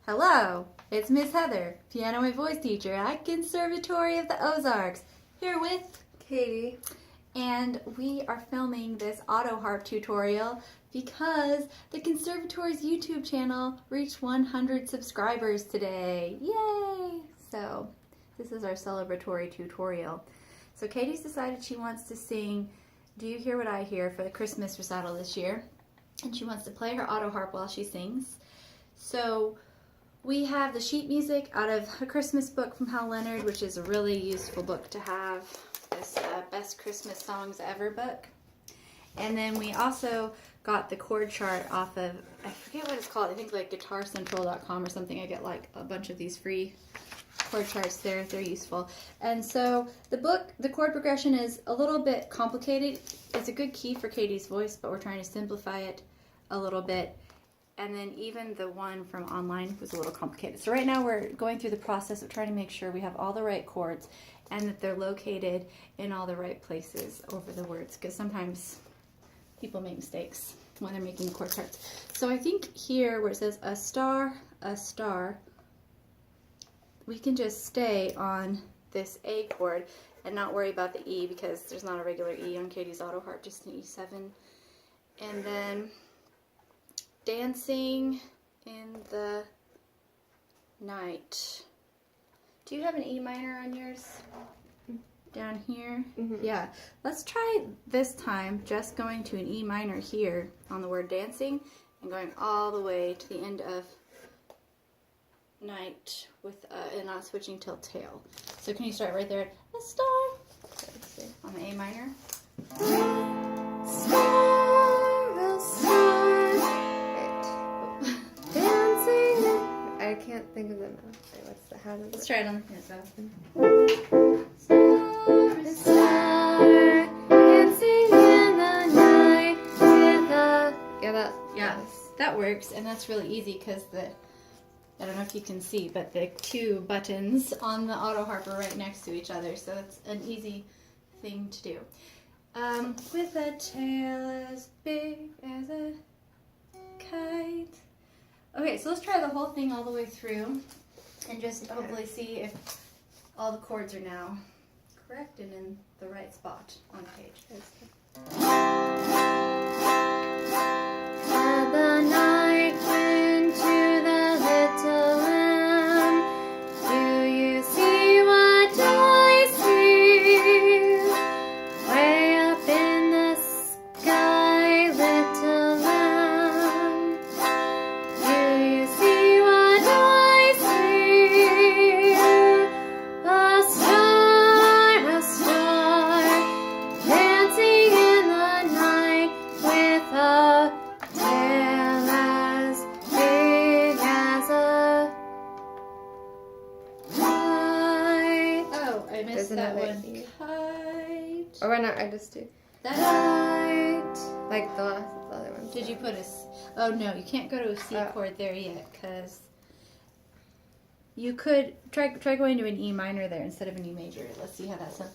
Hello, it's Miss Heather, piano and voice teacher at Conservatory of the Ozarks, here with Katie. And we are filming this Autoharp tutorial because the Conservatory's YouTube channel reached 100 subscribers today. Yay! So this is our celebratory tutorial. So Katie's decided she wants to sing Do You Hear What I Hear for the Christmas recital this year. And she wants to play her Autoharp while she sings. So we have the sheet music out of A Christmas Book from Hal Leonard, which is a really useful book to have. This Best Christmas Songs Ever book. And then we also got the chord chart off of, I forget what it's called, I think like guitarcentral.com or something. I get like a bunch of these free chord charts there. They're useful. And so the book, the chord progression is a little bit complicated. It's a good key for Katie's voice, but we're trying to simplify it a little bit. And then even the one from online was a little complicated. So right now we're going through the process of trying to make sure we have all the right chords and that they're located in all the right places over the words, because sometimes people make mistakes when they're making chord charts. So I think here where it says a star, we can just stay on this A chord and not worry about the E, because there's not a regular E on Katie's Autoharp, just an E7. And then Dancing in the Night. Do you have an E minor on yours? Down here? Mm-hmm. Yeah. Let's try this time just going to an E minor here on the word dancing and going all the way to the end of night with and not switching till tail. So can you start right there at a star? Let's see. On the A minor. Star, a star. Wait. Dancing. I can't think of the note. Wait, what's the how does Let's it? try it on the so. A star, dancing in the night with a... Yeah, that. Yeah, that works, and that's really easy because I don't know if you can see, but the two buttons on the Autoharp are right next to each other, so it's an easy thing to do. With a tail as big as a kite. Okay, so let's try the whole thing all the way through and just hopefully see if all the chords are now correct and in the right spot on the page. The night into the little lamb. Do you see what I see? Way up in the sky, little lamb. Do you see what I see? A star, dancing in the night with a tail as big as a kite. Oh, I missed Isn't that that one. like Kite. Or why not? I just do That, kite. Like the other one. did you put a oh no, you can't go to a C Oh. chord there yet, because you could try going to an E minor there instead of an E major. Let's see how that sounds.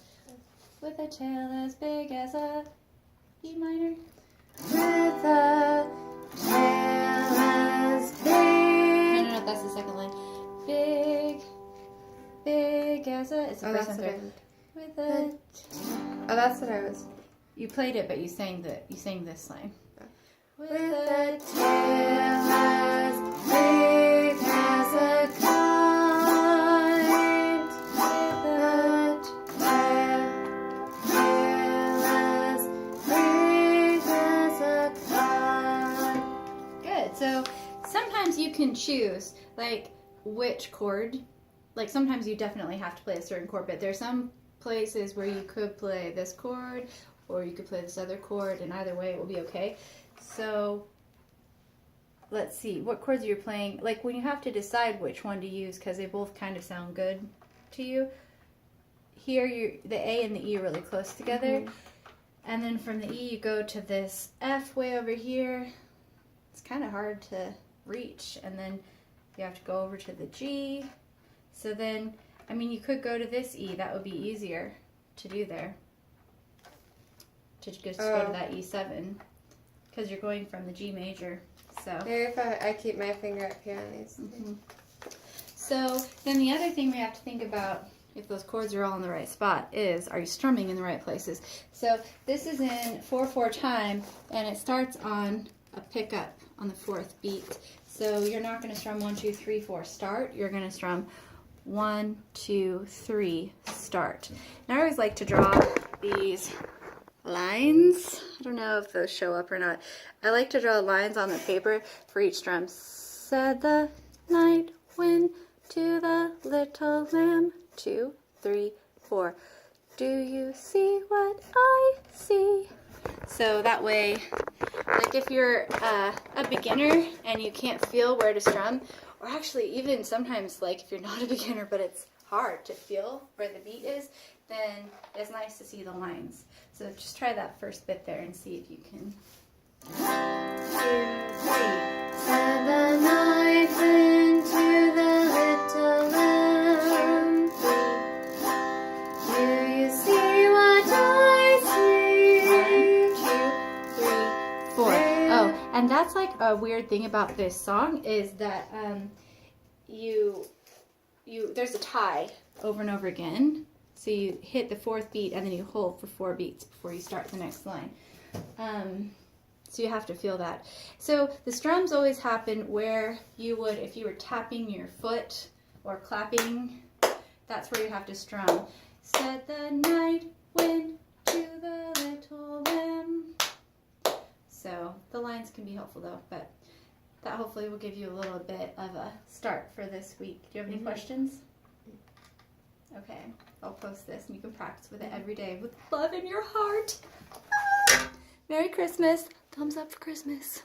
With a tail as big as a E minor. With a tail as big. No, that's the second line. Big as a. It's the Oh, first that's and what I third. meant. With a. Oh, that's what I was. You played it, but you sang this line. With a tail as big as a kite. With a tail as big as a kite. Good. So sometimes you can choose like which chord. Like sometimes you definitely have to play a certain chord, but there's some places where you could play this chord or you could play this other chord, and either way it will be okay. So let's see what chords you're playing. Like when you have to decide which one to use because they both kind of sound good to you. Here the A and the E are really close together. Mhm. And then from the E you go to this F way over here. It's kind of hard to reach, and then you have to go over to the G. So then, I mean, you could go to this E. That would be easier to do there. To just go to that E7, because you're going from the G major So. Maybe if I keep my finger up here on these. Mm-hmm. So then the other thing we have to think about, if those chords are all in the right spot, is are you strumming in the right places? So this is in 4/4 time, and it starts on a pickup on the 4th beat. So you're not going to strum 1, 2, 3, 4 start. You're going to strum 1, 2, 3 start. And I always like to draw these lines. I don't know if those show up or not. I like to draw lines on the paper for each strum. Said the night wind to the little lamb. 2, 3, 4. Do you see what I see? So that way, like if you're a beginner and you can't feel where to strum, or actually even sometimes like if you're not a beginner but it's hard to feel where the beat is, then it's nice to see the lines. So just try that first bit there and see if you can. 2, 3. Said the night wind to the little lamb. 3. Do you see what I see? 1, 2, 3, 4. Oh, and that's like a weird thing about this song is that there's a tie over and over again. So you hit the 4th beat and then you hold for 4 beats before you start the next line. So you have to feel that. So the strums always happen where you would, if you were tapping your foot or clapping, that's where you have to strum. Said the night wind to the little lamb. So the lines can be helpful though, but that hopefully will give you a little bit of a start for this week. Do you have any questions? Okay, I'll post this and you can practice with it every day with love in your heart. Ah! Merry Christmas. Thumbs up for Christmas.